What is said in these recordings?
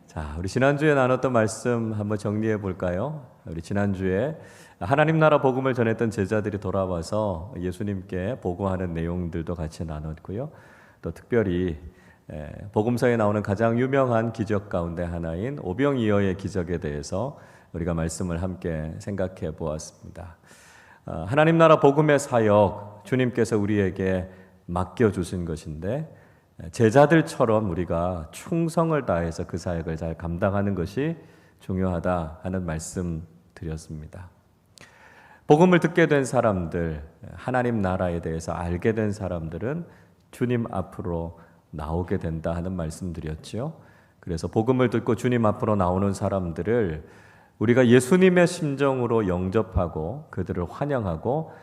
자, 우리 지난주에 나눴던 말씀 한번 정리해 볼까요? 우리 지난주에 하나님 나라 복음을 전했던 제자들이 돌아와서 예수님께 보고하는 내용들도 같이 나눴고요. 또 특별히 복음서에 나오는 가장 유명한 기적 가운데 하나인 오병이어의 기적에 대해서 우리가 말씀을 함께 생각해 보았습니다. 하나님 나라 복음의 사역, 주님께서 우리에게 맡겨주신 것인데 제자들처럼 우리가 충성을 다해서 그 사역을 잘 감당하는 것이 중요하다 하는 말씀 드렸습니다. 복음을 듣게 된 사람들, 하나님 나라에 대해서 알게 된 사람들은 주님 앞으로 나오게 된다 하는 말씀 드렸죠. 그래서 복음을 듣고 주님 앞으로 나오는 사람들을 우리가 예수님의 심정으로 영접하고 그들을 환영하고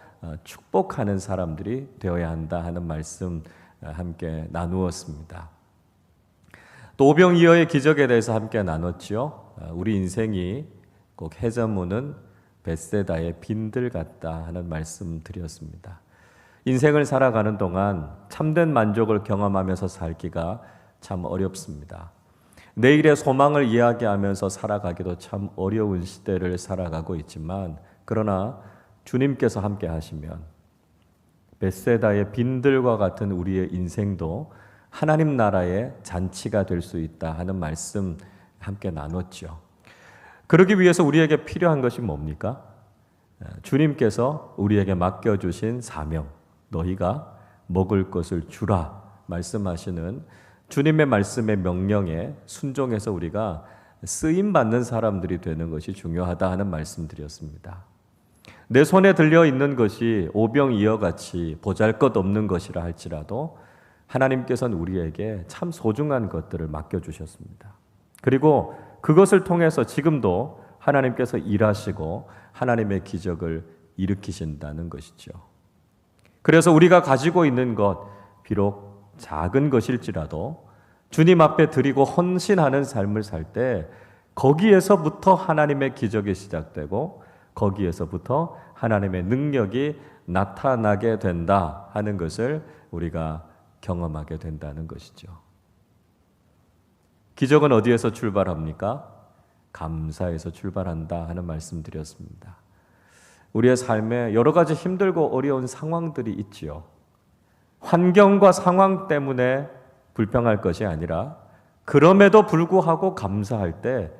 축복하는 사람들이 되어야 한다 하는 말씀 함께 나누었습니다. 또 오병이어의 기적에 대해서 함께 나눴죠. 우리 인생이 꼭 해저문은 벳세다의 빈들 같다 하는 말씀 드렸습니다. 인생을 살아가는 동안 참된 만족을 경험하면서 살기가 참 어렵습니다. 내일의 소망을 이야기하면서 살아가기도 참 어려운 시대를 살아가고 있지만, 그러나 주님께서 함께 하시면 벳세다의 빈들과 같은 우리의 인생도 하나님 나라의 잔치가 될 수 있다 하는 말씀 함께 나눴죠. 그러기 위해서 우리에게 필요한 것이 뭡니까? 주님께서 우리에게 맡겨주신 사명, 너희가 먹을 것을 주라 말씀하시는 주님의 말씀의 명령에 순종해서 우리가 쓰임받는 사람들이 되는 것이 중요하다 하는 말씀 드렸습니다. 내 손에 들려 있는 것이 오병이어같이 보잘것없는 것이라 할지라도 하나님께서는 우리에게 참 소중한 것들을 맡겨주셨습니다. 그리고 그것을 통해서 지금도 하나님께서 일하시고 하나님의 기적을 일으키신다는 것이죠. 그래서 우리가 가지고 있는 것, 비록 작은 것일지라도 주님 앞에 드리고 헌신하는 삶을 살 때 거기에서부터 하나님의 기적이 시작되고 거기에서부터 하나님의 능력이 나타나게 된다 하는 것을 우리가 경험하게 된다는 것이죠. 기적은 어디에서 출발합니까? 감사에서 출발한다 하는 말씀 드렸습니다. 우리의 삶에 여러 가지 힘들고 어려운 상황들이 있지요. 환경과 상황 때문에 불평할 것이 아니라 그럼에도 불구하고 감사할 때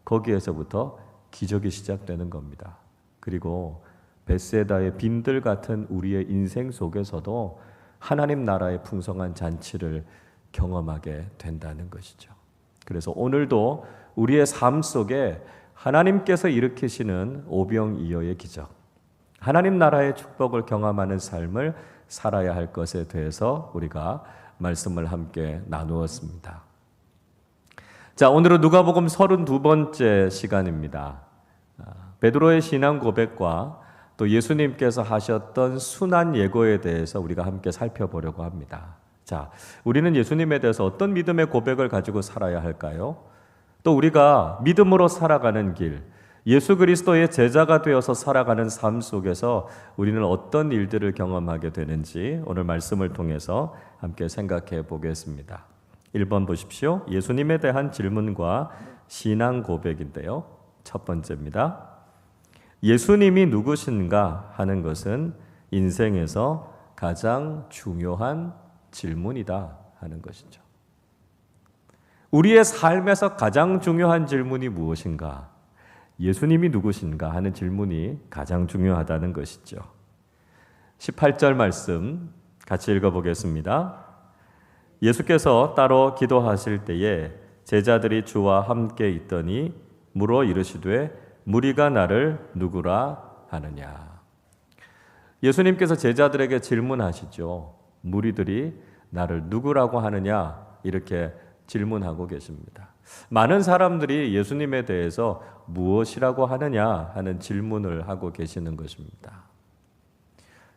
거기에서부터 기적이 시작되는 겁니다. 그리고 벳세다의 빈들 같은 우리의 인생 속에서도 하나님 나라의 풍성한 잔치를 경험하게 된다는 것이죠. 그래서 오늘도 우리의 삶 속에 하나님께서 일으키시는 오병이어의 기적, 하나님 나라의 축복을 경험하는 삶을 살아야 할 것에 대해서 우리가 말씀을 함께 나누었습니다. 자, 오늘은 누가복음 32번째 시간입니다. 베드로의 신앙 고백과 또 예수님께서 하셨던 순환 예고에 대해서 우리가 함께 살펴보려고 합니다. 자, 우리는 예수님에 대해서 어떤 믿음의 고백을 가지고 살아야 할까요? 또 우리가 믿음으로 살아가는 길, 예수 그리스도의 제자가 되어서 살아가는 삶 속에서 우리는 어떤 일들을 경험하게 되는지 오늘 말씀을 통해서 함께 생각해 보겠습니다. 1번 보십시오. 예수님에 대한 질문과 신앙 고백인데요. 첫 번째입니다. 예수님이 누구신가 하는 것은 인생에서 가장 중요한 질문이다 하는 것이죠. 우리의 삶에서 가장 중요한 질문이 무엇인가? 예수님이 누구신가 하는 질문이 가장 중요하다는 것이죠. 18절 말씀 같이 읽어보겠습니다. 예수께서 따로 기도하실 때에 제자들이 주와 함께 있더니 물어 이르시되 무리가 나를 누구라 하느냐. 예수님께서 제자들에게 질문하시죠. 무리들이 나를 누구라고 하느냐 이렇게 질문하고 계십니다. 많은 사람들이 예수님에 대해서 무엇이라고 하느냐 하는 질문을 하고 계시는 것입니다.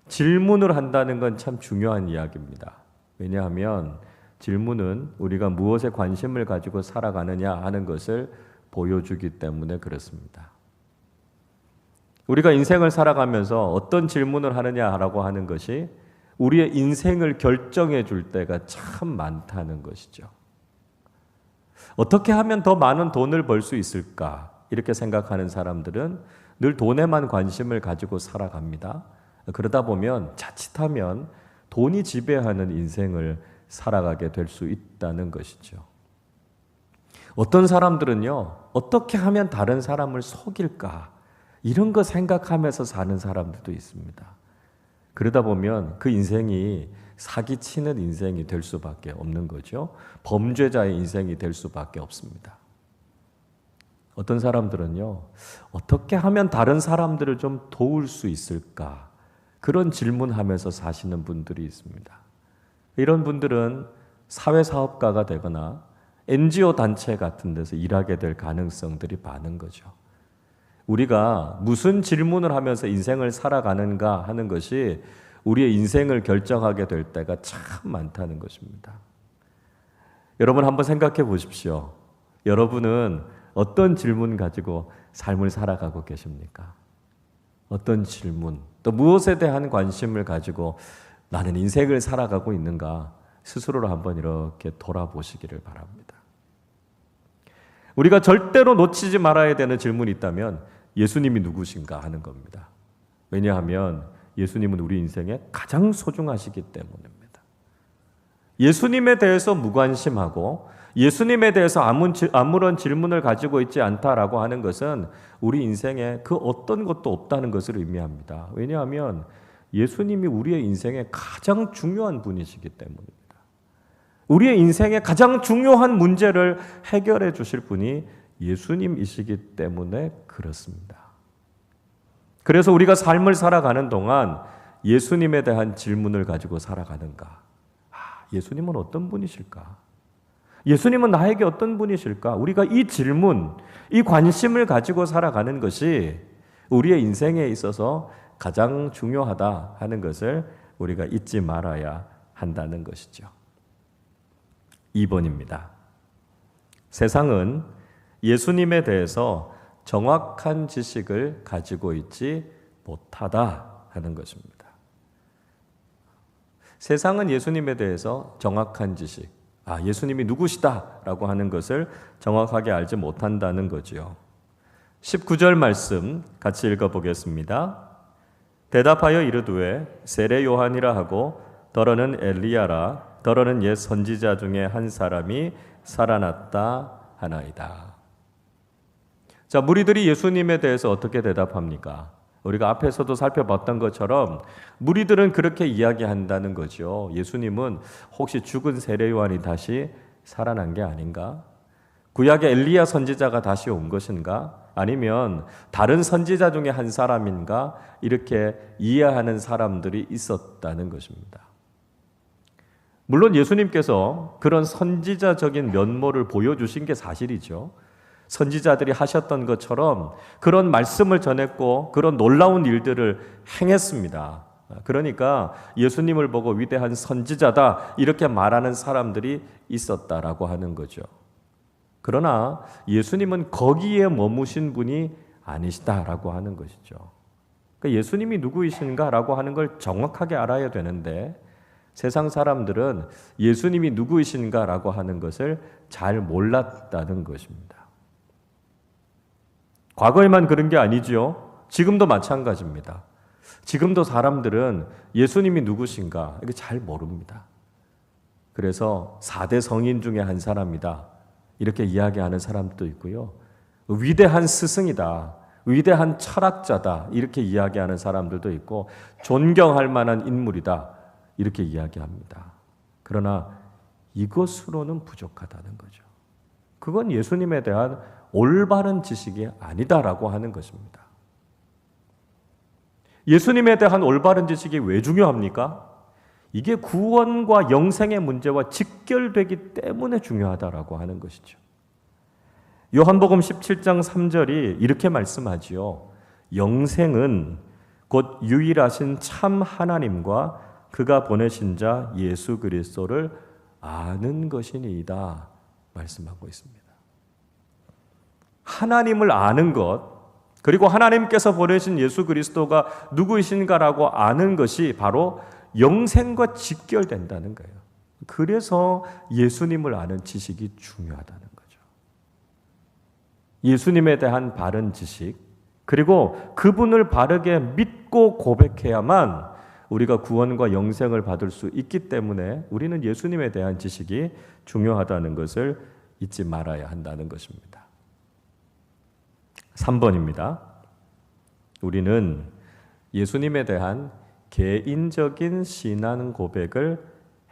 질문을 한다는 건 참 중요한 이야기입니다. 왜냐하면 질문은 우리가 무엇에 관심을 가지고 살아가느냐 하는 것을 보여주기 때문에 그렇습니다. 우리가 인생을 살아가면서 어떤 질문을 하느냐라고 하는 것이 우리의 인생을 결정해 줄 때가 참 많다는 것이죠. 어떻게 하면 더 많은 돈을 벌 수 있을까? 이렇게 생각하는 사람들은 늘 돈에만 관심을 가지고 살아갑니다. 그러다 보면 자칫하면 돈이 지배하는 인생을 살아가게 될 수 있다는 것이죠. 어떤 사람들은요, 어떻게 하면 다른 사람을 속일까? 이런 거 생각하면서 사는 사람들도 있습니다. 그러다 보면 그 인생이 사기치는 인생이 될 수밖에 없는 거죠. 범죄자의 인생이 될 수밖에 없습니다. 어떤 사람들은요, 어떻게 하면 다른 사람들을 좀 도울 수 있을까? 그런 질문하면서 사시는 분들이 있습니다. 이런 분들은 사회사업가가 되거나 NGO 단체 같은 데서 일하게 될 가능성들이 많은 거죠. 우리가 무슨 질문을 하면서 인생을 살아가는가 하는 것이 우리의 인생을 결정하게 될 때가 참 많다는 것입니다. 여러분 한번 생각해 보십시오. 여러분은 어떤 질문 가지고 삶을 살아가고 계십니까? 어떤 질문, 또 무엇에 대한 관심을 가지고 나는 인생을 살아가고 있는가 스스로를 한번 이렇게 돌아보시기를 바랍니다. 우리가 절대로 놓치지 말아야 되는 질문이 있다면 예수님이 누구신가 하는 겁니다. 왜냐하면 예수님은 우리 인생에 가장 소중하시기 때문입니다. 예수님에 대해서 무관심하고 예수님에 대해서 아무런 질문을 가지고 있지 않다라고 하는 것은 우리 인생에 그 어떤 것도 없다는 것을 의미합니다. 왜냐하면 예수님이 우리의 인생에 가장 중요한 분이시기 때문입니다. 우리의 인생에 가장 중요한 문제를 해결해 주실 분이 예수님이시기 때문에 그렇습니다. 그래서 우리가 삶을 살아가는 동안 예수님에 대한 질문을 가지고 살아가는가? 예수님은 어떤 분이실까? 예수님은 나에게 어떤 분이실까? 우리가 이 질문, 이 관심을 가지고 살아가는 것이 우리의 인생에 있어서 가장 중요하다 하는 것을 우리가 잊지 말아야 한다는 것이죠. 2번입니다. 세상은 예수님에 대해서 정확한 지식을 가지고 있지 못하다 하는 것입니다. 세상은 예수님에 대해서 정확한 지식, 예수님이 누구시다라고 하는 것을 정확하게 알지 못한다는 거죠. 19절 말씀 같이 읽어보겠습니다. 대답하여 이르되 세례 요한이라 하고 더러는 엘리야라 더러는 옛 선지자 중에 한 사람이 살아났다 하나이다. 자, 무리들이 예수님에 대해서 어떻게 대답합니까? 우리가 앞에서도 살펴봤던 것처럼 무리들은 그렇게 이야기한다는 거죠. 예수님은 혹시 죽은 세례 요한이 다시 살아난 게 아닌가? 구약의 엘리야 선지자가 다시 온 것인가? 아니면 다른 선지자 중에 한 사람인가? 이렇게 이해하는 사람들이 있었다는 것입니다. 물론 예수님께서 그런 선지자적인 면모를 보여주신 게 사실이죠. 선지자들이 하셨던 것처럼 그런 말씀을 전했고 그런 놀라운 일들을 행했습니다. 그러니까 예수님을 보고 위대한 선지자다 이렇게 말하는 사람들이 있었다라고 하는 거죠. 그러나 예수님은 거기에 머무신 분이 아니시다라고 하는 것이죠. 그러니까 예수님이 누구이신가라고 하는 걸 정확하게 알아야 되는데 세상 사람들은 예수님이 누구이신가라고 하는 것을 잘 몰랐다는 것입니다. 과거에만 그런 게 아니죠. 지금도 마찬가지입니다. 지금도 사람들은 예수님이 누구신가 이게 잘 모릅니다. 그래서 4대 성인 중에 한 사람이다 이렇게 이야기하는 사람도 있고요. 위대한 스승이다, 위대한 철학자다 이렇게 이야기하는 사람들도 있고 존경할 만한 인물이다 이렇게 이야기합니다. 그러나 이것으로는 부족하다는 거죠. 그건 예수님에 대한 올바른 지식이 아니다라고 하는 것입니다. 예수님에 대한 올바른 지식이 왜 중요합니까? 이게 구원과 영생의 문제와 직결되기 때문에 중요하다라고 하는 것이죠. 요한복음 17장 3절이 이렇게 말씀하지요. 영생은 곧 유일하신 참 하나님과 그가 보내신 자 예수 그리스도를 아는 것이니이다 말씀하고 있습니다. 하나님을 아는 것, 그리고 하나님께서 보내신 예수 그리스도가 누구이신가라고 아는 것이 바로 영생과 직결된다는 거예요. 그래서 예수님을 아는 지식이 중요하다는 거죠. 예수님에 대한 바른 지식, 그리고 그분을 바르게 믿고 고백해야만 우리가 구원과 영생을 받을 수 있기 때문에 우리는 예수님에 대한 지식이 중요하다는 것을 잊지 말아야 한다는 것입니다. 3번입니다. 우리는 예수님에 대한 개인적인 신앙 고백을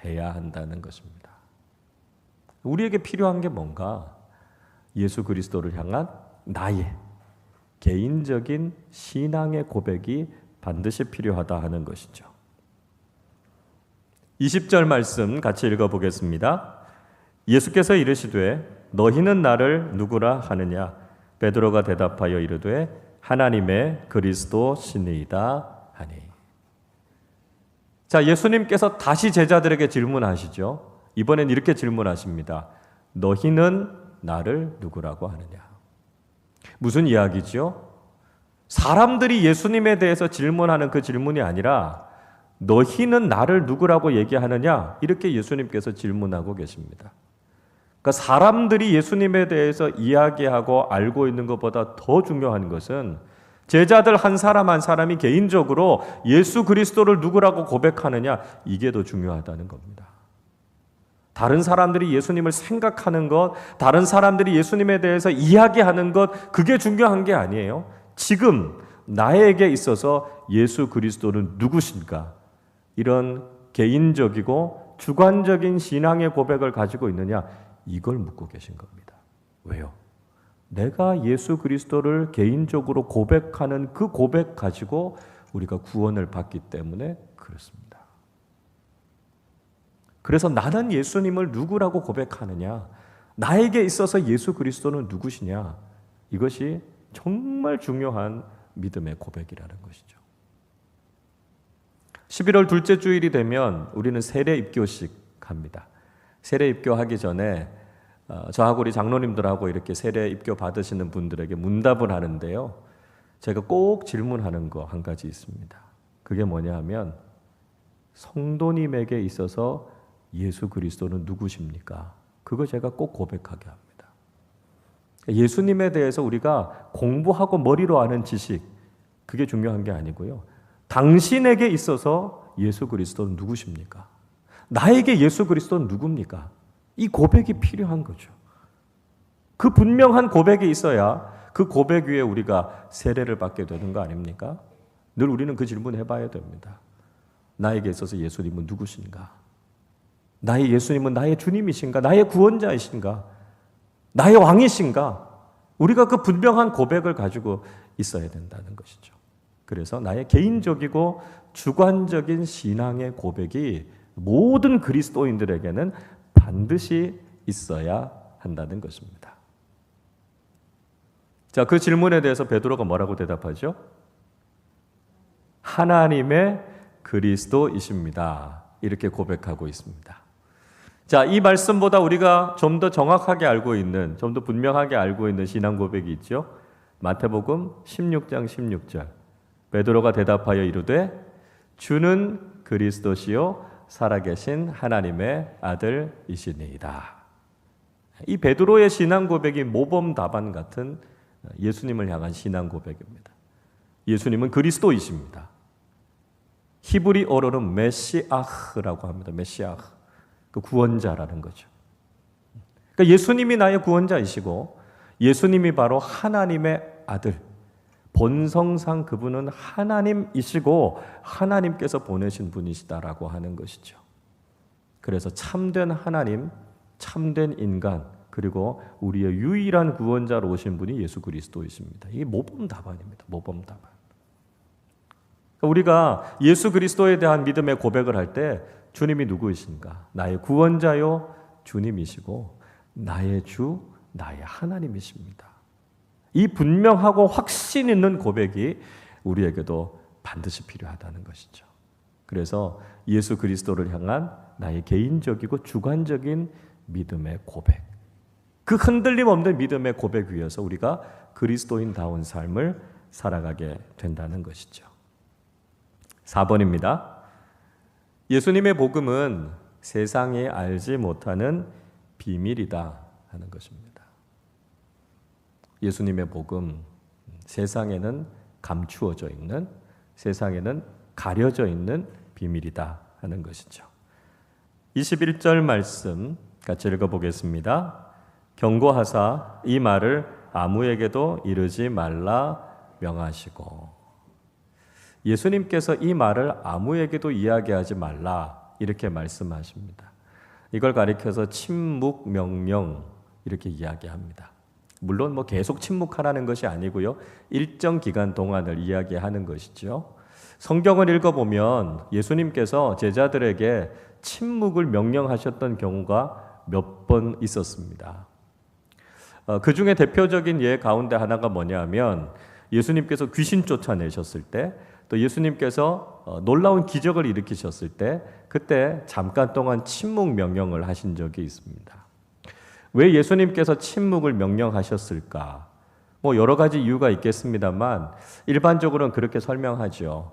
해야 한다는 것입니다. 우리에게 필요한 게 뭔가? 예수 그리스도를 향한 나의 개인적인 신앙의 고백이 반드시 필요하다 하는 것이죠. 20절 말씀 같이 읽어보겠습니다. 예수께서 이르시되 너희는 나를 누구라 하느냐? 베드로가 대답하여 이르되 하나님의 그리스도시니이다 하니. 자, 예수님께서 다시 제자들에게 질문하시죠. 이번엔 이렇게 질문하십니다. 너희는 나를 누구라고 하느냐? 무슨 이야기죠? 사람들이 예수님에 대해서 질문하는 그 질문이 아니라 너희는 나를 누구라고 얘기하느냐? 이렇게 예수님께서 질문하고 계십니다. 그러니까 사람들이 예수님에 대해서 이야기하고 알고 있는 것보다 더 중요한 것은 제자들 한 사람 한 사람이 개인적으로 예수 그리스도를 누구라고 고백하느냐, 이게 더 중요하다는 겁니다. 다른 사람들이 예수님을 생각하는 것, 다른 사람들이 예수님에 대해서 이야기하는 것, 그게 중요한 게 아니에요. 지금 나에게 있어서 예수 그리스도는 누구신가? 이런 개인적이고 주관적인 신앙의 고백을 가지고 있느냐? 이걸 묻고 계신 겁니다. 왜요? 내가 예수 그리스도를 개인적으로 고백하는 그 고백 가지고 우리가 구원을 받기 때문에 그렇습니다. 그래서 나는 예수님을 누구라고 고백하느냐? 나에게 있어서 예수 그리스도는 누구시냐? 이것이 정말 중요한 믿음의 고백이라는 것이죠. 11월 둘째 주일이 되면 우리는 세례 입교식 합니다. 세례 입교하기 전에 저하고 우리 장로님들하고 이렇게 세례 입교 받으시는 분들에게 문답을 하는데요. 제가 꼭 질문하는 거 한 가지 있습니다. 그게 뭐냐 하면 성도님에게 있어서 예수 그리스도는 누구십니까? 그거 제가 꼭 고백하게 합니다. 예수님에 대해서 우리가 공부하고 머리로 아는 지식, 그게 중요한 게 아니고요. 당신에게 있어서 예수 그리스도는 누구십니까? 나에게 예수 그리스도는 누굽니까? 이 고백이 필요한 거죠. 그 분명한 고백이 있어야 그 고백 위에 우리가 세례를 받게 되는 거 아닙니까? 늘 우리는 그 질문 해봐야 됩니다. 나에게 있어서 예수님은 누구신가? 나의 예수님은 나의 주님이신가? 나의 구원자이신가? 나의 왕이신가? 우리가 그 분명한 고백을 가지고 있어야 된다는 것이죠. 그래서 나의 개인적이고 주관적인 신앙의 고백이 모든 그리스도인들에게는 반드시 있어야 한다는 것입니다. 자, 그 질문에 대해서 베드로가 뭐라고 대답하죠? 하나님의 그리스도이십니다. 이렇게 고백하고 있습니다. 자, 이 말씀보다 우리가 좀 더 정확하게 알고 있는, 좀 더 분명하게 알고 있는 신앙 고백이 있죠. 마태복음 16장 16절. 베드로가 대답하여 이르되 주는 그리스도시요 살아계신 하나님의 아들이시니이다. 이 베드로의 신앙 고백이 모범 답안 같은 예수님을 향한 신앙 고백입니다. 예수님은 그리스도이십니다. 히브리어로는 메시아흐라고 합니다. 메시아흐, 그 구원자라는 거죠. 그러니까 예수님이 나의 구원자이시고 예수님이 바로 하나님의 아들, 본성상 그분은 하나님이시고 하나님께서 보내신 분이시다라고 하는 것이죠. 그래서 참된 하나님, 참된 인간, 그리고 우리의 유일한 구원자로 오신 분이 예수 그리스도이십니다. 이게 모범 답안입니다. 모범 답안. 우리가 예수 그리스도에 대한 믿음의 고백을 할 때 주님이 누구이신가? 나의 구원자요 주님이시고 나의 주, 나의 하나님이십니다. 이 분명하고 확신 있는 고백이 우리에게도 반드시 필요하다는 것이죠. 그래서 예수 그리스도를 향한 나의 개인적이고 주관적인 믿음의 고백, 그 흔들림 없는 믿음의 고백 위에서 우리가 그리스도인다운 삶을 살아가게 된다는 것이죠. 4번입니다. 예수님의 복음은 세상이 알지 못하는 비밀이다 하는 것입니다. 예수님의 복음, 세상에는 감추어져 있는, 세상에는 가려져 있는 비밀이다 하는 것이죠. 21절 말씀 같이 읽어보겠습니다. 경고하사 이 말을 아무에게도 이르지 말라 명하시고, 예수님께서 이 말을 아무에게도 이야기하지 말라 이렇게 말씀하십니다. 이걸 가리켜서 침묵 명령 이렇게 이야기합니다. 물론 계속 침묵하라는 것이 아니고요, 일정 기간 동안을 이야기하는 것이죠. 성경을 읽어보면 예수님께서 제자들에게 침묵을 명령하셨던 경우가 몇 번 있었습니다. 그 중에 대표적인 예 가운데 하나가 뭐냐면, 예수님께서 귀신 쫓아내셨을 때, 또 예수님께서 놀라운 기적을 일으키셨을 때, 그때 잠깐 동안 침묵 명령을 하신 적이 있습니다. 왜 예수님께서 침묵을 명령하셨을까? 여러 가지 이유가 있겠습니다만 일반적으로는 그렇게 설명하죠.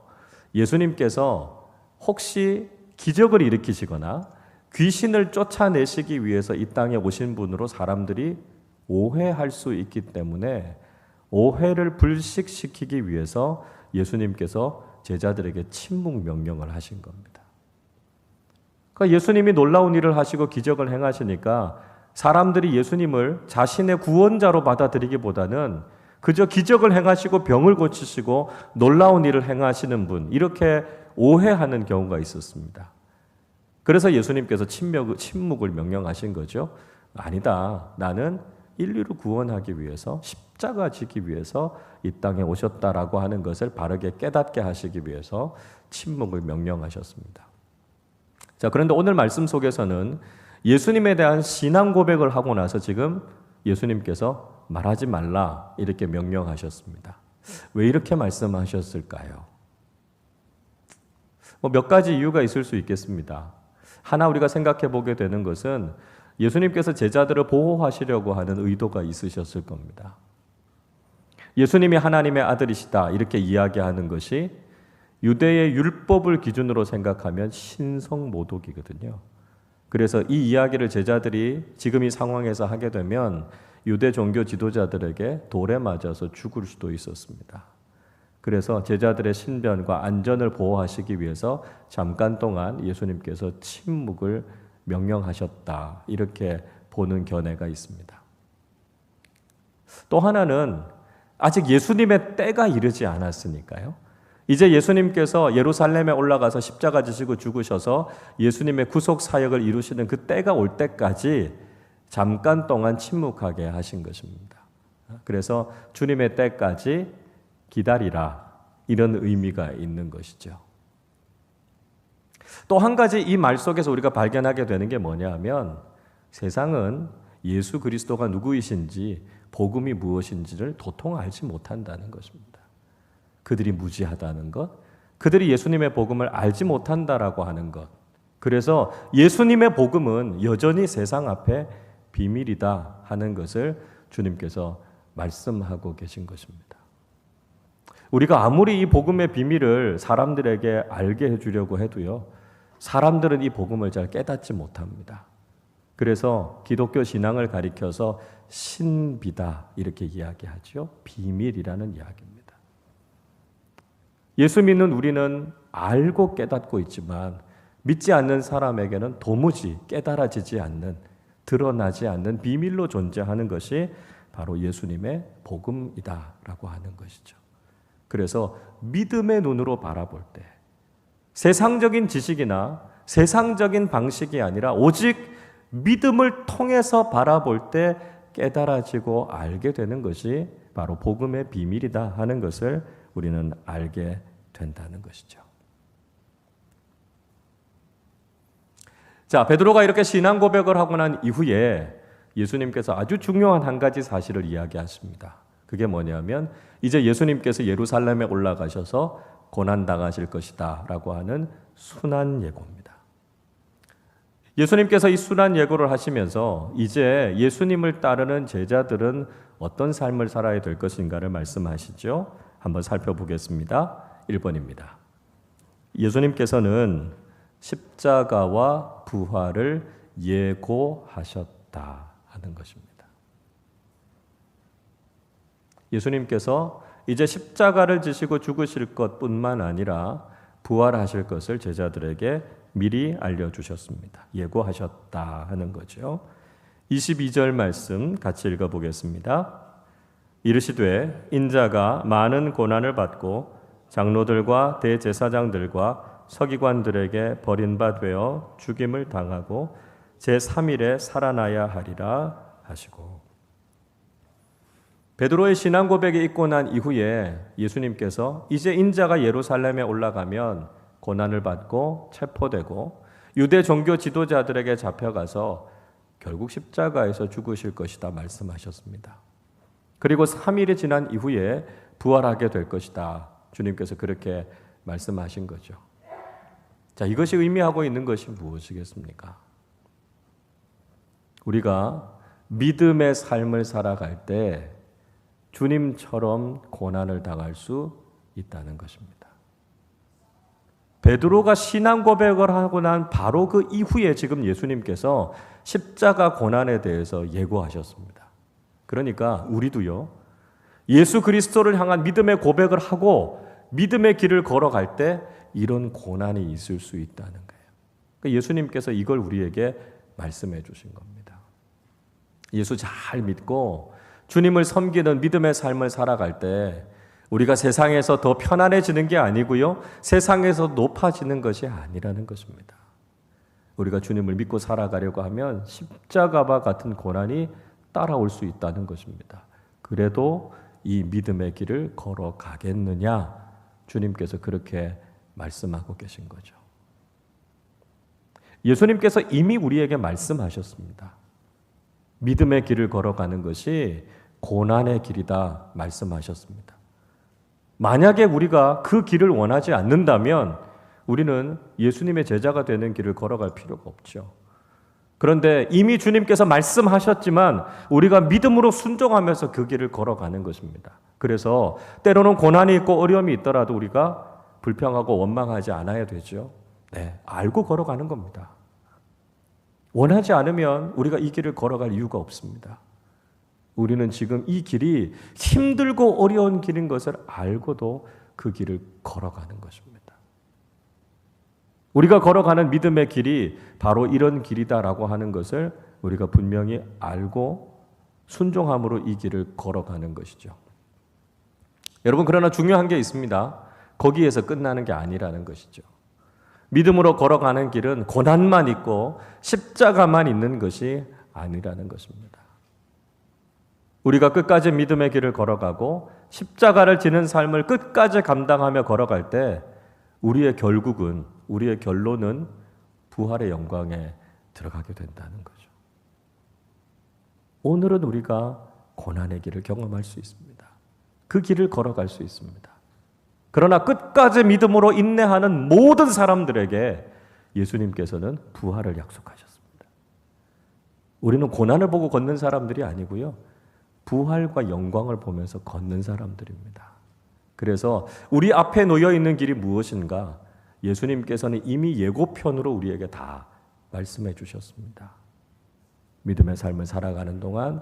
예수님께서 혹시 기적을 일으키시거나 귀신을 쫓아내시기 위해서 이 땅에 오신 분으로 사람들이 오해할 수 있기 때문에 오해를 불식시키기 위해서 예수님께서 제자들에게 침묵 명령을 하신 겁니다. 그러니까 예수님이 놀라운 일을 하시고 기적을 행하시니까 사람들이 예수님을 자신의 구원자로 받아들이기보다는 그저 기적을 행하시고 병을 고치시고 놀라운 일을 행하시는 분, 이렇게 오해하는 경우가 있었습니다. 그래서 예수님께서 침묵을 명령하신 거죠. 아니다. 나는 인류를 구원하기 위해서, 십자가 지기 위해서 이 땅에 오셨다라고 하는 것을 바르게 깨닫게 하시기 위해서 침묵을 명령하셨습니다. 자, 그런데 오늘 말씀 속에서는 예수님에 대한 신앙 고백을 하고 나서 지금 예수님께서 말하지 말라 이렇게 명령하셨습니다. 왜 이렇게 말씀하셨을까요? 몇 가지 이유가 있을 수 있겠습니다. 하나 우리가 생각해 보게 되는 것은 예수님께서 제자들을 보호하시려고 하는 의도가 있으셨을 겁니다. 예수님이 하나님의 아들이시다 이렇게 이야기하는 것이 유대의 율법을 기준으로 생각하면 신성모독이거든요. 그래서 이 이야기를 제자들이 지금 이 상황에서 하게 되면 유대 종교 지도자들에게 돌에 맞아서 죽을 수도 있었습니다. 그래서 제자들의 신변과 안전을 보호하시기 위해서 잠깐 동안 예수님께서 침묵을 명령하셨다 이렇게 보는 견해가 있습니다. 또 하나는 아직 예수님의 때가 이르지 않았으니까요. 이제 예수님께서 예루살렘에 올라가서 십자가 지시고 죽으셔서 예수님의 구속 사역을 이루시는 그 때가 올 때까지 잠깐 동안 침묵하게 하신 것입니다. 그래서 주님의 때까지 기다리라 이런 의미가 있는 것이죠. 또 한 가지 이 말 속에서 우리가 발견하게 되는 게 뭐냐면 세상은 예수 그리스도가 누구이신지 복음이 무엇인지를 도통 알지 못한다는 것입니다. 그들이 무지하다는 것, 그들이 예수님의 복음을 알지 못한다라고 하는 것. 그래서 예수님의 복음은 여전히 세상 앞에 비밀이다 하는 것을 주님께서 말씀하고 계신 것입니다. 우리가 아무리 이 복음의 비밀을 사람들에게 알게 해주려고 해도요, 사람들은 이 복음을 잘 깨닫지 못합니다. 그래서 기독교 신앙을 가리켜서 신비다 이렇게 이야기하죠. 비밀이라는 이야기입니다. 예수 믿는 우리는 알고 깨닫고 있지만 믿지 않는 사람에게는 도무지 깨달아지지 않는, 드러나지 않는 비밀로 존재하는 것이 바로 예수님의 복음이다라고 하는 것이죠. 그래서 믿음의 눈으로 바라볼 때 세상적인 지식이나 세상적인 방식이 아니라 오직 믿음을 통해서 바라볼 때 깨달아지고 알게 되는 것이 바로 복음의 비밀이다 하는 것을 우리는 알게 된다는 것이죠. 자, 베드로가 이렇게 신앙 고백을 하고 난 이후에 예수님께서 아주 중요한 한 가지 사실을 이야기하십니다. 그게 뭐냐면 이제 예수님께서 예루살렘에 올라가셔서 고난당하실 것이다 라고 하는 순환 예고입니다. 예수님께서 이 순환 예고를 하시면서 이제 예수님을 따르는 제자들은 어떤 삶을 살아야 될 것인가를 말씀하시죠. 한번 살펴보겠습니다. 1번입니다. 예수님께서는 십자가와 부활을 예고하셨다 하는 것입니다. 예수님께서 이제 십자가를 지시고 죽으실 것뿐만 아니라 부활하실 것을 제자들에게 미리 알려주셨습니다. 예고하셨다 하는 거죠. 22절 말씀 같이 읽어보겠습니다. 이르시되 인자가 많은 고난을 받고 장로들과 대제사장들과 서기관들에게 버림받아 죽임을 당하고 제3일에 살아나야 하리라 하시고, 베드로의 신앙 고백이 있고 난 이후에 예수님께서 이제 인자가 예루살렘에 올라가면 고난을 받고 체포되고 유대 종교 지도자들에게 잡혀가서 결국 십자가에서 죽으실 것이다 말씀하셨습니다. 그리고 3일이 지난 이후에 부활하게 될 것이다. 주님께서 그렇게 말씀하신 거죠. 자, 이것이 의미하고 있는 것이 무엇이겠습니까? 우리가 믿음의 삶을 살아갈 때 주님처럼 고난을 당할 수 있다는 것입니다. 베드로가 신앙 고백을 하고 난 바로 그 이후에 지금 예수님께서 십자가 고난에 대해서 예고하셨습니다. 그러니까 우리도요, 예수 그리스도를 향한 믿음의 고백을 하고 믿음의 길을 걸어갈 때 이런 고난이 있을 수 있다는 거예요. 그러니까 예수님께서 이걸 우리에게 말씀해 주신 겁니다. 예수 잘 믿고 주님을 섬기는 믿음의 삶을 살아갈 때 우리가 세상에서 더 편안해지는 게 아니고요, 세상에서 높아지는 것이 아니라는 것입니다. 우리가 주님을 믿고 살아가려고 하면 십자가와 같은 고난이 따라올 수 있다는 것입니다. 그래도 이 믿음의 길을 걸어가겠느냐? 주님께서 그렇게 말씀하고 계신 거죠. 예수님께서 이미 우리에게 말씀하셨습니다. 믿음의 길을 걸어가는 것이 고난의 길이다 말씀하셨습니다. 만약에 우리가 그 길을 원하지 않는다면 우리는 예수님의 제자가 되는 길을 걸어갈 필요가 없죠. 그런데 이미 주님께서 말씀하셨지만 우리가 믿음으로 순종하면서 그 길을 걸어가는 것입니다. 그래서 때로는 고난이 있고 어려움이 있더라도 우리가 불평하고 원망하지 않아야 되죠. 네, 알고 걸어가는 겁니다. 원하지 않으면 우리가 이 길을 걸어갈 이유가 없습니다. 우리는 지금 이 길이 힘들고 어려운 길인 것을 알고도 그 길을 걸어가는 것입니다. 우리가 걸어가는 믿음의 길이 바로 이런 길이다라고 하는 것을 우리가 분명히 알고 순종함으로 이 길을 걸어가는 것이죠. 여러분, 그러나 중요한 게 있습니다. 거기에서 끝나는 게 아니라는 것이죠. 믿음으로 걸어가는 길은 고난만 있고 십자가만 있는 것이 아니라는 것입니다. 우리가 끝까지 믿음의 길을 걸어가고 십자가를 지는 삶을 끝까지 감당하며 걸어갈 때 우리의 결국은, 우리의 결론은 부활의 영광에 들어가게 된다는 거죠. 오늘은 우리가 고난의 길을 경험할 수 있습니다. 그 길을 걸어갈 수 있습니다. 그러나 끝까지 믿음으로 인내하는 모든 사람들에게 예수님께서는 부활을 약속하셨습니다. 우리는 고난을 보고 걷는 사람들이 아니고요, 부활과 영광을 보면서 걷는 사람들입니다. 그래서 우리 앞에 놓여 있는 길이 무엇인가? 예수님께서는 이미 예고편으로 우리에게 다 말씀해 주셨습니다. 믿음의 삶을 살아가는 동안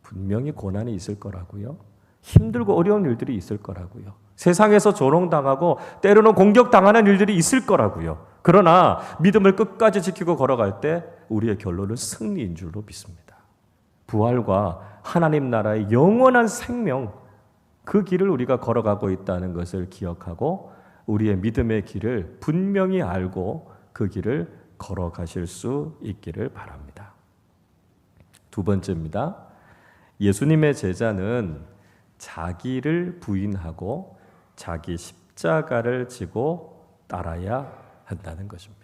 분명히 고난이 있을 거라고요. 힘들고 어려운 일들이 있을 거라고요. 세상에서 조롱당하고 때로는 공격당하는 일들이 있을 거라고요. 그러나 믿음을 끝까지 지키고 걸어갈 때 우리의 결론은 승리인 줄로 믿습니다. 부활과 하나님 나라의 영원한 생명, 그 길을 우리가 걸어가고 있다는 것을 기억하고 우리의 믿음의 길을 분명히 알고 그 길을 걸어가실 수 있기를 바랍니다. 두 번째입니다. 예수님의 제자는 자기를 부인하고 자기 십자가를 지고 따라야 한다는 것입니다.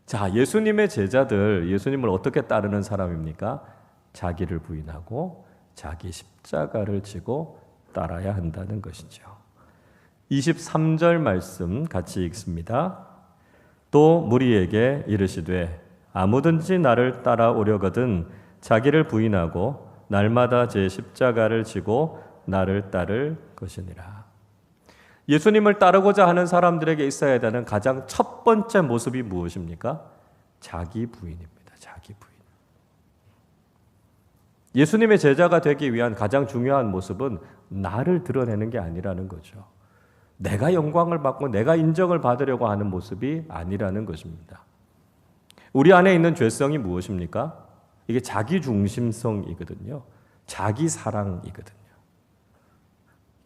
자, 예수님의 제자들, 예수님을 어떻게 따르는 사람입니까? 자기를 부인하고 자기 십자가를 지고 따라야 한다는 것이죠. 23절 말씀 같이 읽습니다. 또 무리에게 이르시되 아무든지 나를 따라오려거든 자기를 부인하고 날마다 제 십자가를 지고 나를 따를 것이니라. 예수님을 따르고자 하는 사람들에게 있어야 되는 가장 첫 번째 모습이 무엇입니까? 자기 부인입니다. 자기 부인. 예수님의 제자가 되기 위한 가장 중요한 모습은 나를 드러내는 게 아니라는 거죠. 내가 영광을 받고 내가 인정을 받으려고 하는 모습이 아니라는 것입니다. 우리 안에 있는 죄성이 무엇입니까? 이게 자기중심성이거든요. 자기사랑이거든요.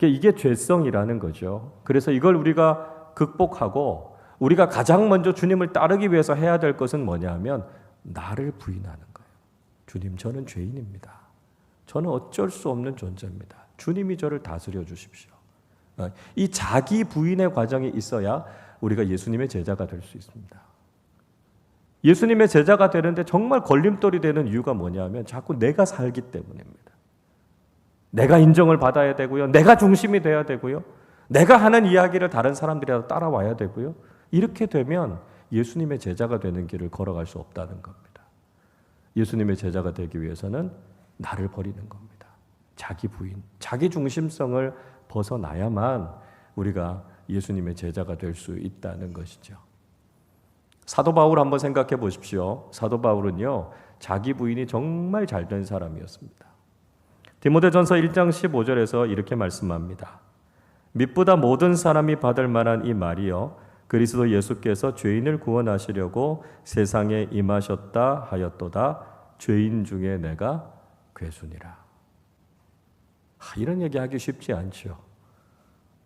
이게 죄성이라는 거죠. 그래서 이걸 우리가 극복하고 우리가 가장 먼저 주님을 따르기 위해서 해야 될 것은 뭐냐면 나를 부인하는 거예요. 주님, 저는 죄인입니다. 저는 어쩔 수 없는 존재입니다. 주님이 저를 다스려 주십시오. 이 자기 부인의 과정이 있어야 우리가 예수님의 제자가 될 수 있습니다. 예수님의 제자가 되는데 정말 걸림돌이 되는 이유가 뭐냐면 자꾸 내가 살기 때문입니다. 내가 인정을 받아야 되고요. 내가 중심이 돼야 되고요. 내가 하는 이야기를 다른 사람들이 따라와야 되고요. 이렇게 되면 예수님의 제자가 되는 길을 걸어갈 수 없다는 겁니다. 예수님의 제자가 되기 위해서는 나를 버리는 겁니다. 자기 부인, 자기 중심성을 벗어나야만 우리가 예수님의 제자가 될 수 있다는 것이죠. 사도 바울 한번 생각해 보십시오. 사도 바울은요, 자기 부인이 정말 잘된 사람이었습니다. 디모데전서 1장 15절에서 이렇게 말씀합니다. 믿보다 모든 사람이 받을 만한 이 말이요 그리스도 예수께서 죄인을 구원하시려고 세상에 임하셨다 하였도다. 죄인 중에 내가 괴순이라. 이런 얘기하기 쉽지 않죠.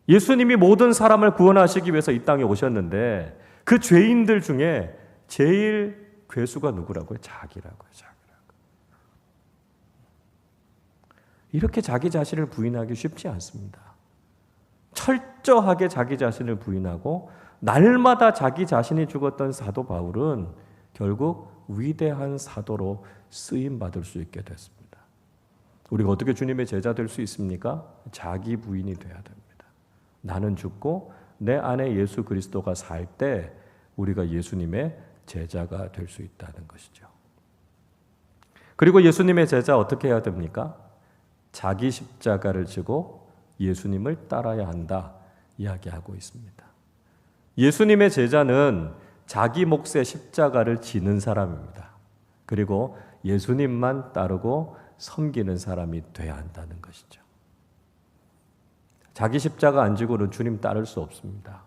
예수님이 모든 사람을 구원하시기 위해서 이 땅에 오셨는데 그 죄인들 중에 제일 괴수가 누구라고요? 자기라고요. 이렇게 자기 자신을 부인하기 쉽지 않습니다. 철저하게 자기 자신을 부인하고 날마다 자기 자신이 죽었던 사도 바울은 결국 위대한 사도로 쓰임받을 수 있게 됐습니다. 우리가 어떻게 주님의 제자 될 수 있습니까? 자기 부인이 돼야 됩니다. 나는 죽고 내 안에 예수 그리스도가 살 때 우리가 예수님의 제자가 될 수 있다는 것이죠. 그리고 예수님의 제자 어떻게 해야 됩니까? 자기 십자가를 지고 예수님을 따라야 한다 이야기하고 있습니다. 예수님의 제자는 자기 몫의 십자가를 지는 사람입니다. 그리고 예수님만 따르고 섬기는 사람이 돼야 한다는 것이죠. 자기 십자가 안 지고는 주님 따를 수 없습니다.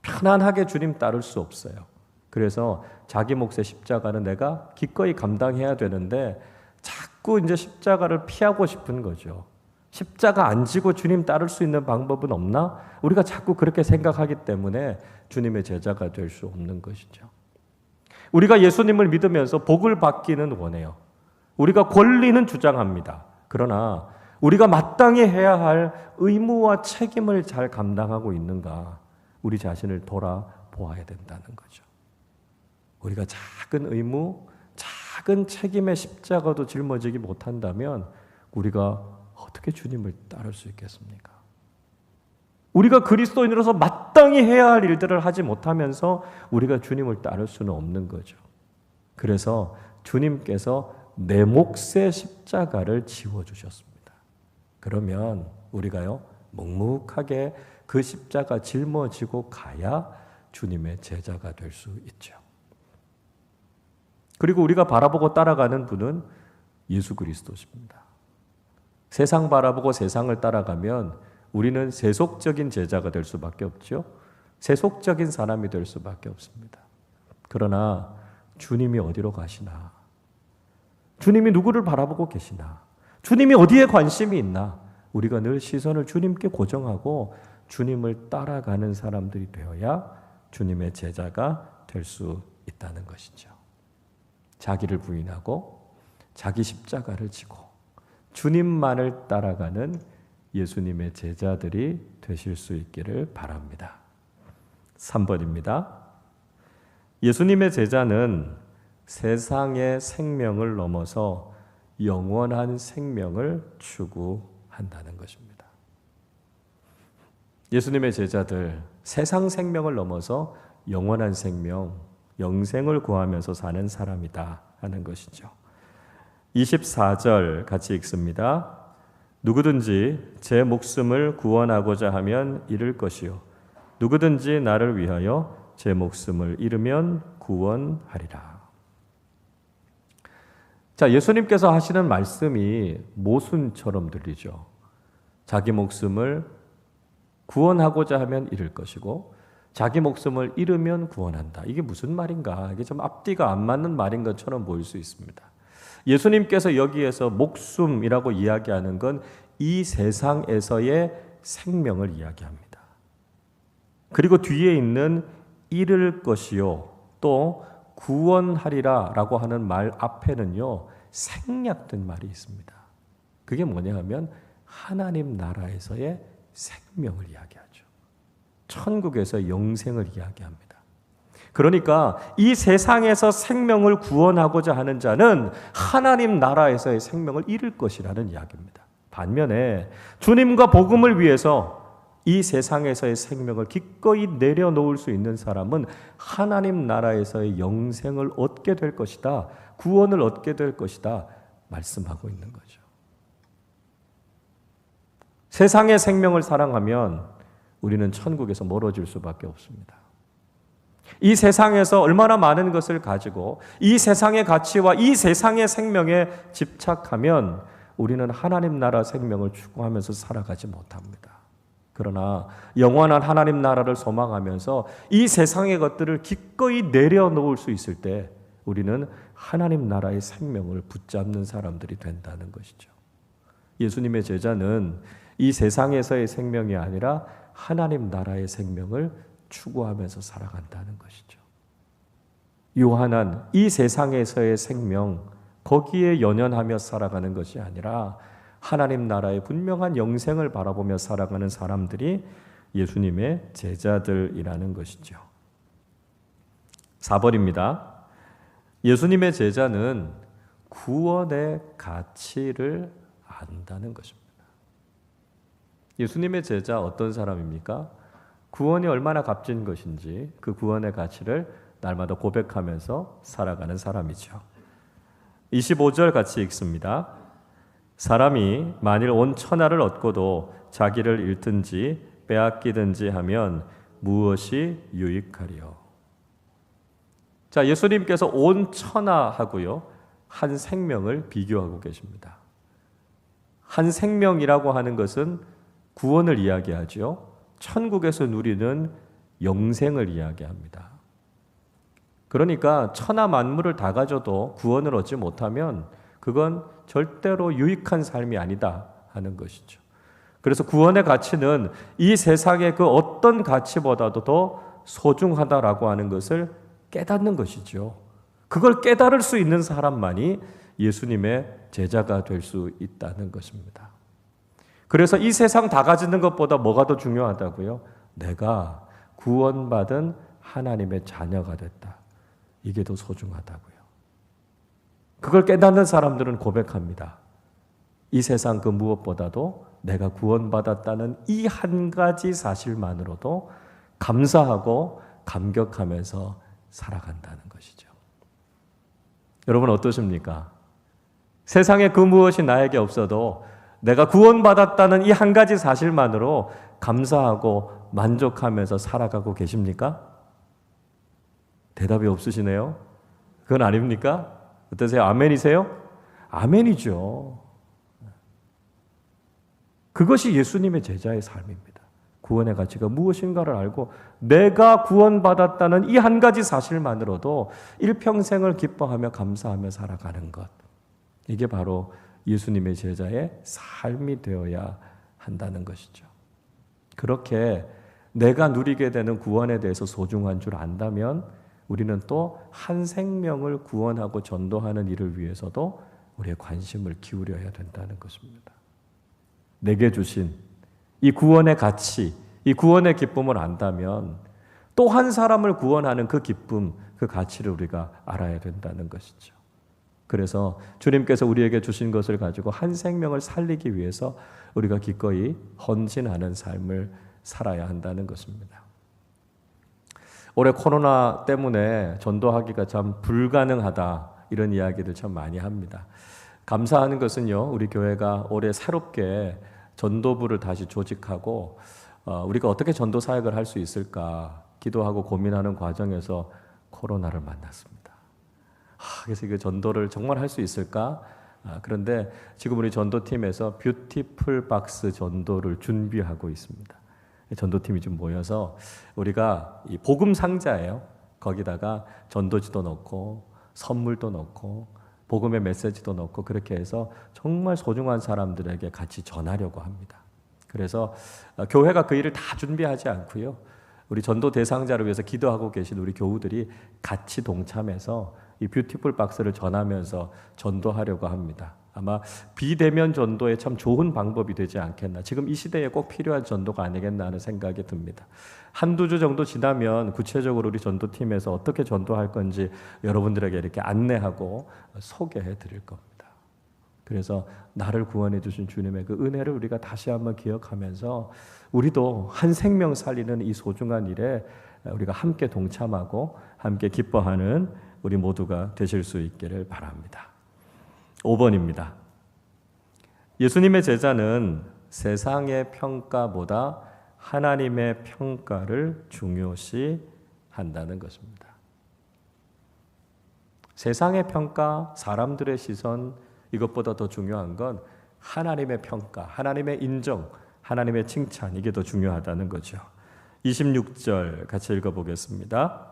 편안하게 주님 따를 수 없어요. 그래서 자기 몫의 십자가는 내가 기꺼이 감당해야 되는데 자꾸 이제 십자가를 피하고 싶은 거죠. 십자가 안 지고 주님 따를 수 있는 방법은 없나? 우리가 자꾸 그렇게 생각하기 때문에 주님의 제자가 될 수 없는 것이죠. 우리가 예수님을 믿으면서 복을 받기는 원해요. 우리가 권리는 주장합니다. 그러나 우리가 마땅히 해야 할 의무와 책임을 잘 감당하고 있는가? 우리 자신을 돌아보아야 된다는 거죠. 우리가 작은 의무, 작은 책임의 십자가도 짊어지지 못한다면 우리가 어떻게 주님을 따를 수 있겠습니까? 우리가 그리스도인으로서 마땅히 해야 할 일들을 하지 못하면서 우리가 주님을 따를 수는 없는 거죠. 그래서 주님께서 내 몫의 십자가를 지워주셨습니다. 그러면 우리가요 묵묵하게 그 십자가 짊어지고 가야 주님의 제자가 될 수 있죠. 그리고 우리가 바라보고 따라가는 분은 예수 그리스도십니다. 세상 바라보고 세상을 따라가면 우리는 세속적인 제자가 될 수밖에 없죠. 세속적인 사람이 될 수밖에 없습니다. 그러나 주님이 어디로 가시나? 주님이 누구를 바라보고 계시나? 주님이 어디에 관심이 있나? 우리가 늘 시선을 주님께 고정하고 주님을 따라가는 사람들이 되어야 주님의 제자가 될 수 있다는 것이죠. 자기를 부인하고 자기 십자가를 지고 주님만을 따라가는 예수님의 제자들이 되실 수 있기를 바랍니다. 3번입니다. 예수님의 제자는 세상의 생명을 넘어서 영원한 생명을 추구한다는 것입니다. 예수님의 제자들, 세상 생명을 넘어서 영원한 생명, 영생을 구하면서 사는 사람이다 하는 것이죠. 24절 같이 읽습니다. 누구든지 제 목숨을 구원하고자 하면 잃을 것이요 누구든지 나를 위하여 제 목숨을 잃으면 구원하리라. 자, 예수님께서 하시는 말씀이 모순처럼 들리죠. 자기 목숨을 구원하고자 하면 잃을 것이고 자기 목숨을 잃으면 구원한다. 이게 무슨 말인가? 이게 좀 앞뒤가 안 맞는 말인 것처럼 보일 수 있습니다. 예수님께서 여기에서 목숨이라고 이야기하는 건 이 세상에서의 생명을 이야기합니다. 그리고 뒤에 있는 잃을 것이요 또 구원하리라 라고 하는 말 앞에는요 생략된 말이 있습니다. 그게 뭐냐 하면 하나님 나라에서의 생명을 이야기하죠. 천국에서 영생을 이야기합니다. 그러니까 이 세상에서 생명을 구원하고자 하는 자는 하나님 나라에서의 생명을 잃을 것이라는 이야기입니다. 반면에 주님과 복음을 위해서 이 세상에서의 생명을 기꺼이 내려놓을 수 있는 사람은 하나님 나라에서의 영생을 얻게 될 것이다. 구원을 얻게 될 것이다. 말씀하고 있는 거죠. 세상의 생명을 사랑하면 우리는 천국에서 멀어질 수밖에 없습니다. 이 세상에서 얼마나 많은 것을 가지고 이 세상의 가치와 이 세상의 생명에 집착하면 우리는 하나님 나라 생명을 추구하면서 살아가지 못합니다. 그러나 영원한 하나님 나라를 소망하면서 이 세상의 것들을 기꺼이 내려놓을 수 있을 때 우리는 하나님 나라의 생명을 붙잡는 사람들이 된다는 것이죠. 예수님의 제자는 이 세상에서의 생명이 아니라 하나님 나라의 생명을 추구하면서 살아간다는 것이죠. 유한한 이 세상에서의 생명, 거기에 연연하며 살아가는 것이 아니라 하나님 나라의 분명한 영생을 바라보며 살아가는 사람들이 예수님의 제자들이라는 것이죠. 4번입니다. 예수님의 제자는 구원의 가치를 안다는 것입니다. 예수님의 제자 어떤 사람입니까? 구원이 얼마나 값진 것인지 그 구원의 가치를 날마다 고백하면서 살아가는 사람이죠. 25절 같이 읽습니다. 사람이 만일 온 천하를 얻고도 자기를 잃든지 빼앗기든지 하면 무엇이 유익하리요? 자, 예수님께서 온 천하하고요 한 생명을 비교하고 계십니다. 한 생명이라고 하는 것은 구원을 이야기하죠. 천국에서 누리는 영생을 이야기합니다. 그러니까 천하 만물을 다 가져도 구원을 얻지 못하면 그건 절대로 유익한 삶이 아니다 하는 것이죠. 그래서 구원의 가치는 이 세상의 그 어떤 가치보다도 더 소중하다라고 하는 것을 깨닫는 것이죠. 그걸 깨달을 수 있는 사람만이 예수님의 제자가 될 수 있다는 것입니다. 그래서 이 세상 다 가지는 것보다 뭐가 더 중요하다고요? 내가 구원받은 하나님의 자녀가 됐다. 이게 더 소중하다고요. 그걸 깨닫는 사람들은 고백합니다. 이 세상 그 무엇보다도 내가 구원받았다는 이 한 가지 사실만으로도 감사하고 감격하면서 살아간다는 것이죠. 여러분 어떠십니까? 세상에 그 무엇이 나에게 없어도 내가 구원받았다는 이 한 가지 사실만으로 감사하고 만족하면서 살아가고 계십니까? 대답이 없으시네요. 그건 아닙니까? 어떠세요? 아멘이세요? 아멘이죠. 그것이 예수님의 제자의 삶입니다. 구원의 가치가 무엇인가를 알고 내가 구원받았다는 이 한 가지 사실만으로도 일평생을 기뻐하며 감사하며 살아가는 것. 이게 바로 예수님의 제자의 삶이 되어야 한다는 것이죠. 그렇게 내가 누리게 되는 구원에 대해서 소중한 줄 안다면 우리는 또 한 생명을 구원하고 전도하는 일을 위해서도 우리의 관심을 기울여야 된다는 것입니다. 내게 주신 이 구원의 가치, 이 구원의 기쁨을 안다면 또 한 사람을 구원하는 그 기쁨, 그 가치를 우리가 알아야 된다는 것이죠. 그래서 주님께서 우리에게 주신 것을 가지고 한 생명을 살리기 위해서 우리가 기꺼이 헌신하는 삶을 살아야 한다는 것입니다. 올해 코로나 때문에 전도하기가 참 불가능하다 이런 이야기들 참 많이 합니다. 감사하는 것은요, 우리 교회가 올해 새롭게 전도부를 다시 조직하고 우리가 어떻게 전도 사역을 할 수 있을까 기도하고 고민하는 과정에서 코로나를 만났습니다. 그래서 그 전도를 정말 할 수 있을까? 그런데 지금 우리 전도팀에서 뷰티풀 박스 전도를 준비하고 있습니다. 전도팀이 좀 모여서 우리가 이 복음 상자예요. 거기다가 전도지도 넣고 선물도 넣고 복음의 메시지도 넣고 그렇게 해서 정말 소중한 사람들에게 같이 전하려고 합니다. 그래서 교회가 그 일을 다 준비하지 않고요. 우리 전도 대상자를 위해서 기도하고 계신 우리 교우들이 같이 동참해서 이 뷰티풀 박스를 전하면서 전도하려고 합니다. 아마 비대면 전도에 참 좋은 방법이 되지 않겠나. 지금 이 시대에 꼭 필요한 전도가 아니겠나 하는 생각이 듭니다. 한두 주 정도 지나면 구체적으로 우리 전도팀에서 어떻게 전도할 건지 여러분들에게 이렇게 안내하고 소개해 드릴 겁니다. 그래서 나를 구원해 주신 주님의 그 은혜를 우리가 다시 한번 기억하면서 우리도 한 생명 살리는 이 소중한 일에 우리가 함께 동참하고 함께 기뻐하는 우리 모두가 되실 수 있기를 바랍니다. 5번입니다. 예수님의 제자는 세상의 평가보다 하나님의 평가를 중요시 한다는 것입니다. 세상의 평가, 사람들의 시선, 이것보다 더 중요한 건 하나님의 평가, 하나님의 인정, 하나님의 칭찬, 이게 더 중요하다는 거죠. 26절 같이 읽어보겠습니다.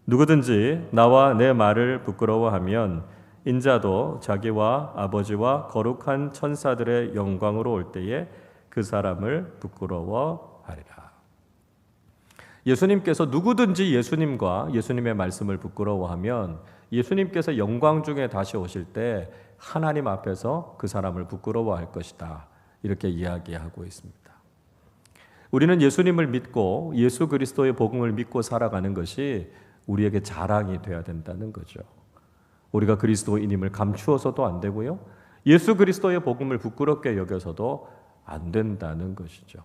누구든지 나와 내 말을 부끄러워하면 인자도 자기와 아버지와 거룩한 천사들의 영광으로 올 때에 그 사람을 부끄러워하리라. 예수님께서 누구든지 예수님과 예수님의 말씀을 부끄러워하면 예수님께서 영광 중에 다시 오실 때 하나님 앞에서 그 사람을 부끄러워할 것이다. 이렇게 이야기하고 있습니다. 우리는 예수님을 믿고 예수 그리스도의 복음을 믿고 살아가는 것이 우리에게 자랑이 돼야 된다는 거죠. 우리가 그리스도인임을 감추어서도 안 되고요. 예수 그리스도의 복음을 부끄럽게 여겨서도 안 된다는 것이죠.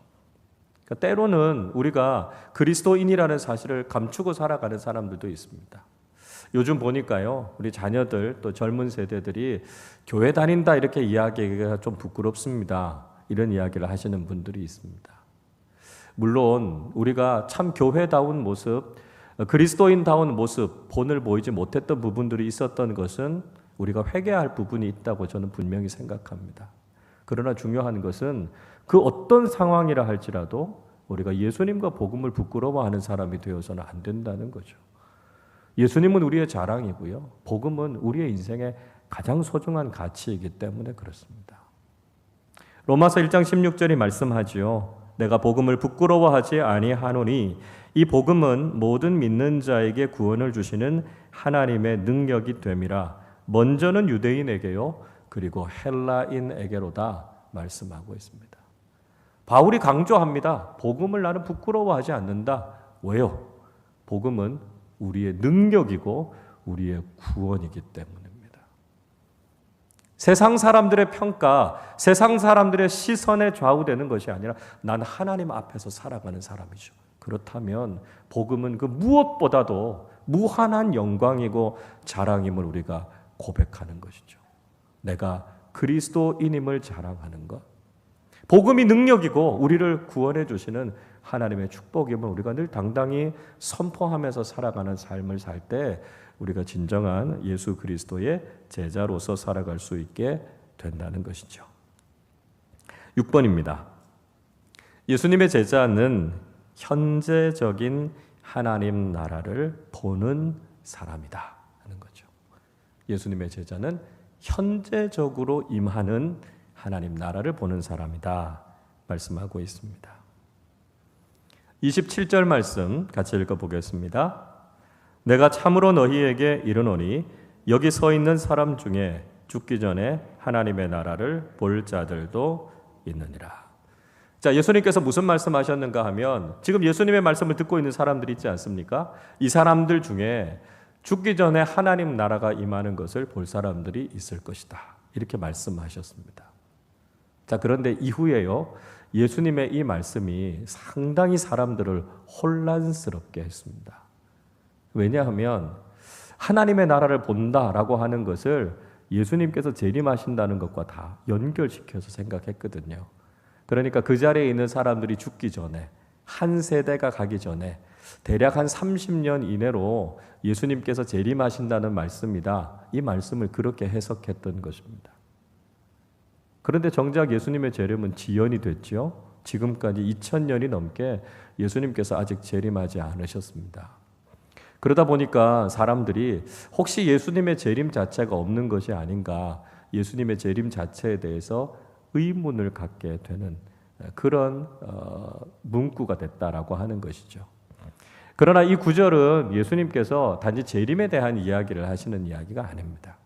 그러니까 때로는 우리가 그리스도인이라는 사실을 감추고 살아가는 사람들도 있습니다. 요즘 보니까요, 우리 자녀들 또 젊은 세대들이 교회 다닌다 이렇게 이야기하기가 좀 부끄럽습니다. 이런 이야기를 하시는 분들이 있습니다. 물론 우리가 참 교회다운 모습, 그리스도인다운 모습, 본을 보이지 못했던 부분들이 있었던 것은 우리가 회개할 부분이 있다고 저는 분명히 생각합니다. 그러나 중요한 것은 그 어떤 상황이라 할지라도 우리가 예수님과 복음을 부끄러워하는 사람이 되어서는 안 된다는 거죠. 예수님은 우리의 자랑이고요. 복음은 우리의 인생의 가장 소중한 가치이기 때문에 그렇습니다. 로마서 1장 16절이 말씀하지요. 내가 복음을 부끄러워하지 아니하노니 이 복음은 모든 믿는 자에게 구원을 주시는 하나님의 능력이 됨이라. 먼저는 유대인에게요. 그리고 헬라인에게로다 말씀하고 있습니다. 바울이 강조합니다. 복음을 나는 부끄러워하지 않는다. 왜요? 복음은 우리의 능력이고 우리의 구원이기 때문입니다. 세상 사람들의 평가, 세상 사람들의 시선에 좌우되는 것이 아니라 난 하나님 앞에서 살아가는 사람이죠. 그렇다면 복음은 그 무엇보다도 무한한 영광이고 자랑임을 우리가 고백하는 것이죠. 내가 그리스도인임을 자랑하는 것. 복음이 능력이고 우리를 구원해 주시는 하나님의 축복임을 우리가 늘 당당히 선포하면서 살아가는 삶을 살 때 우리가 진정한 예수 그리스도의 제자로서 살아갈 수 있게 된다는 것이죠. 6번입니다. 예수님의 제자는 현재적인 하나님 나라를 보는 사람이다 하는 거죠. 예수님의 제자는 현재적으로 임하는 하나님 나라를 보는 사람이다 말씀하고 있습니다. 27절 말씀 같이 읽어보겠습니다. 내가 참으로 너희에게 이르노니 여기 서 있는 사람 중에 죽기 전에 하나님의 나라를 볼 자들도 있느니라. 자, 예수님께서 무슨 말씀하셨는가 하면 지금 예수님의 말씀을 듣고 있는 사람들이 있지 않습니까? 이 사람들 중에 죽기 전에 하나님 나라가 임하는 것을 볼 사람들이 있을 것이다. 이렇게 말씀하셨습니다. 자, 그런데 이후에요. 예수님의 이 말씀이 상당히 사람들을 혼란스럽게 했습니다. 왜냐하면 하나님의 나라를 본다라고 하는 것을 예수님께서 재림하신다는 것과 다 연결시켜서 생각했거든요. 그러니까 그 자리에 있는 사람들이 죽기 전에 한 세대가 가기 전에 대략 한 30년 이내로 예수님께서 재림하신다는 말씀이다. 이 말씀을 그렇게 해석했던 것입니다. 그런데 정작 예수님의 재림은 지연이 됐죠. 지금까지 2000년이 넘게 예수님께서 아직 재림하지 않으셨습니다. 그러다 보니까 사람들이 혹시 예수님의 재림 자체가 없는 것이 아닌가, 예수님의 재림 자체에 대해서 의문을 갖게 되는 그런 문구가 됐다라고 하는 것이죠. 그러나 이 구절은 예수님께서 단지 재림에 대한 이야기를 하시는 이야기가 아닙니다.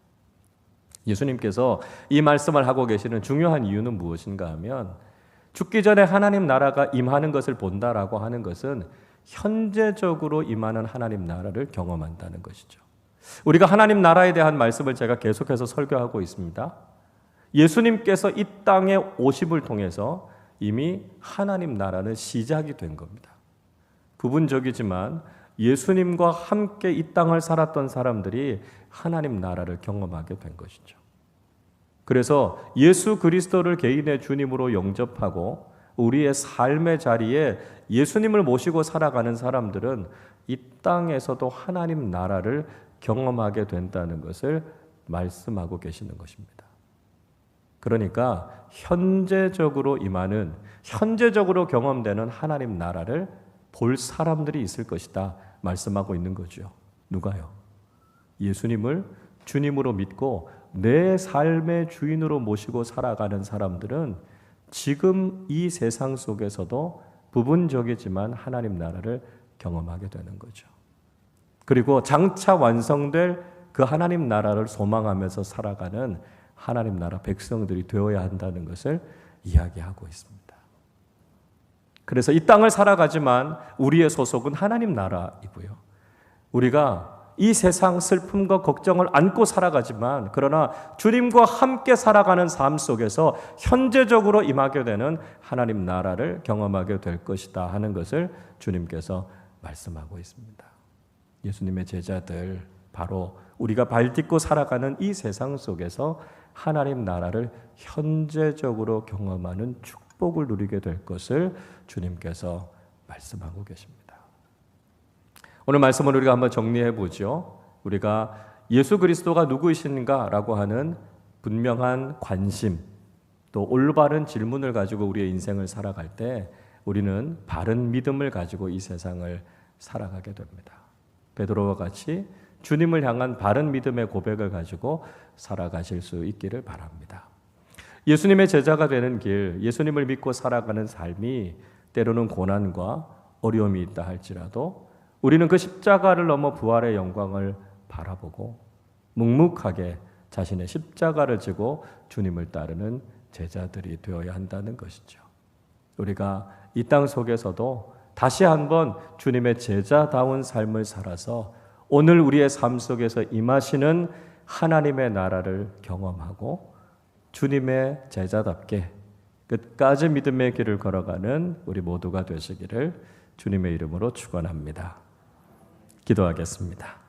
예수님께서 이 말씀을 하고 계시는 중요한 이유는 무엇인가 하면 죽기 전에 하나님 나라가 임하는 것을 본다라고 하는 것은 현재적으로 임하는 하나님 나라를 경험한다는 것이죠. 우리가 하나님 나라에 대한 말씀을 제가 계속해서 설교하고 있습니다. 예수님께서 이 땅에 오심을 통해서 이미 하나님 나라는 시작이 된 겁니다. 부분적이지만 예수님과 함께 이 땅을 살았던 사람들이 하나님 나라를 경험하게 된 것이죠. 그래서 예수 그리스도를 개인의 주님으로 영접하고 우리의 삶의 자리에 예수님을 모시고 살아가는 사람들은 이 땅에서도 하나님 나라를 경험하게 된다는 것을 말씀하고 계시는 것입니다. 그러니까 현재적으로 임하는, 현재적으로 경험되는 하나님 나라를 볼 사람들이 있을 것이다 말씀하고 있는 거죠. 누가요? 예수님을 주님으로 믿고 내 삶의 주인으로 모시고 살아가는 사람들은 지금 이 세상 속에서도 부분적이지만 하나님 나라를 경험하게 되는 거죠. 그리고 장차 완성될 그 하나님 나라를 소망하면서 살아가는 하나님 나라 백성들이 되어야 한다는 것을 이야기하고 있습니다. 그래서 이 땅을 살아가지만 우리의 소속은 하나님 나라이고요. 우리가 이 세상 슬픔과 걱정을 안고 살아가지만 그러나 주님과 함께 살아가는 삶 속에서 현재적으로 임하게 되는 하나님 나라를 경험하게 될 것이다 하는 것을 주님께서 말씀하고 있습니다. 예수님의 제자들, 바로 우리가 발딛고 살아가는 이 세상 속에서 하나님 나라를 현재적으로 경험하는 축복을 누리게 될 것을 주님께서 말씀하고 계십니다. 오늘 말씀을 우리가 한번 정리해 보죠. 우리가 예수 그리스도가 누구이신가라고 하는 분명한 관심, 또 올바른 질문을 가지고 우리의 인생을 살아갈 때 우리는 바른 믿음을 가지고 이 세상을 살아가게 됩니다. 베드로와 같이 주님을 향한 바른 믿음의 고백을 가지고 살아가실 수 있기를 바랍니다. 예수님의 제자가 되는 길, 예수님을 믿고 살아가는 삶이 때로는 고난과 어려움이 있다 할지라도 우리는 그 십자가를 넘어 부활의 영광을 바라보고 묵묵하게 자신의 십자가를 지고 주님을 따르는 제자들이 되어야 한다는 것이죠. 우리가 이 땅 속에서도 다시 한번 주님의 제자다운 삶을 살아서 오늘 우리의 삶 속에서 임하시는 하나님의 나라를 경험하고 주님의 제자답게 끝까지 믿음의 길을 걸어가는 우리 모두가 되시기를 주님의 이름으로 축원합니다. 기도하겠습니다.